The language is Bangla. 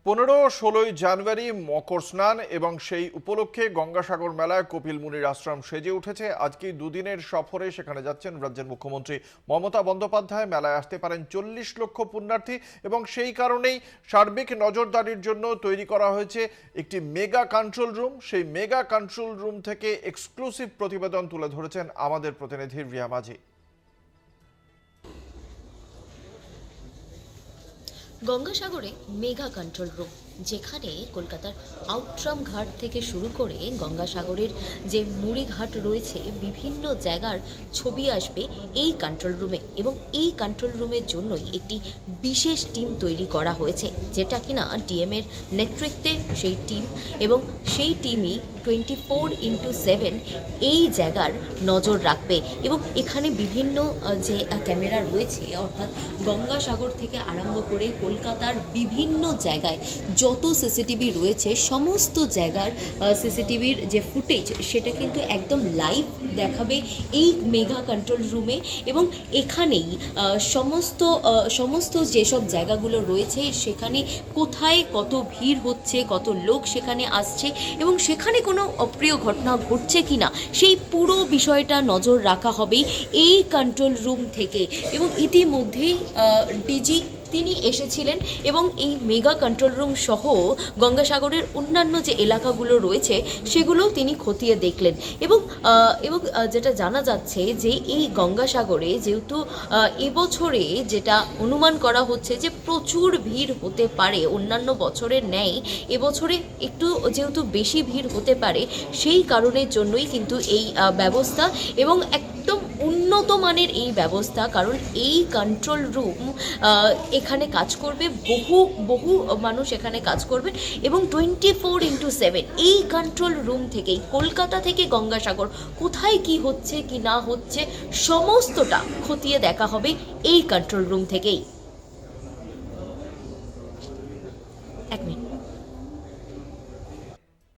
15-16 জানুয়ারি মকর স্নান এবং সেই উপলক্ষে গঙ্গাসাগর মেলায় কপিল মুনির আশ্রম সেজে উঠেছে। আজকে দুদিনের সফরে সেখানে যাচ্ছেন রাজ্যের মুখ্যমন্ত্রী মমতা বন্দ্যোপাধ্যায়। মেলায় আসতে পারেন 40 লক্ষ পুণ্যার্থী এবং সেই কারণেই সার্বিক নজরদারির জন্য তৈরি করা হয়েছে একটি মেগা কন্ট্রোল রুম। সেই মেগা কন্ট্রোল রুম থেকে এক্সক্লুসিভ প্রতিবেদন তুলে ধরেছেন আমাদের প্রতিনিধি রিয়া মাঝি। গঙ্গাসাগরে মেগা কন্ট্রোল রুম, যেখানে কলকাতার আউটরাম ঘাট থেকে শুরু করে গঙ্গাসাগরের যে মুড়িঘাট রয়েছে বিভিন্ন জায়গার ছবি আসবে এই কন্ট্রোল রুমে। এবং এই কন্ট্রোল রুমের জন্যই একটি বিশেষ টিম তৈরি করা হয়েছে, যেটা কিনা ডিএমের নেতৃত্বে সেই টিম, এবং সেই টিমই 24x7 এই জায়গার নজর রাখবে। এবং এখানে বিভিন্ন যে ক্যামেরা রয়েছে, অর্থাৎ গঙ্গাসাগর থেকে আরম্ভ করে কলকাতার বিভিন্ন জায়গায় যত সিসিটিভি রয়েছে সমস্ত জায়গার সিসিটিভির যে ফুটেজ সেটা কিন্তু একদম লাইভ দেখাবে এই মেগা কন্ট্রোল রুমে। এবং এখানেই সমস্ত যেসব জায়গাগুলো রয়েছে সেখানে কোথায় কত ভিড় হচ্ছে, কত লোক সেখানে আসছে এবং সেখানে কোনো অপ্রিয় ঘটনা ঘটছে কিনা সেই পুরো বিষয়টা নজর রাখা হবে এই কন্ট্রোল রুম থেকে। এবং ইতিমধ্যেই ডিজি তিনি এসেছিলেন এবং এই মেগা কন্ট্রোল রুম সহ গঙ্গাসাগরের অন্যান্য যে এলাকাগুলো রয়েছে সেগুলোও তিনি খতিয়ে দেখলেন। এবং যেটা জানা যাচ্ছে যে এই গঙ্গাসাগরে যেহেতু এবছরে যেটা অনুমান করা হচ্ছে যে প্রচুর ভিড় হতে পারে, অন্যান্য বছরের ন্যায় এবছরে একটু যেহেতু বেশি ভিড় হতে পারে, সেই কারণের জন্যই কিন্তু এই ব্যবস্থা এবং একদম উন্নত মানের এই ব্যবস্থা। কারণ এই কন্ট্রোল রুম এখানে কাজ করবে, বহু মানুষ এখানে কাজ করবেন এবং 24x7 এই কন্ট্রোল রুম থেকেই কলকাতা থেকে গঙ্গাসাগর কোথায় কি হচ্ছে কি না হচ্ছে সমস্তটা খতিয়ে দেখা হবে এই কন্ট্রোল রুম থেকেই। 1 মিনিট।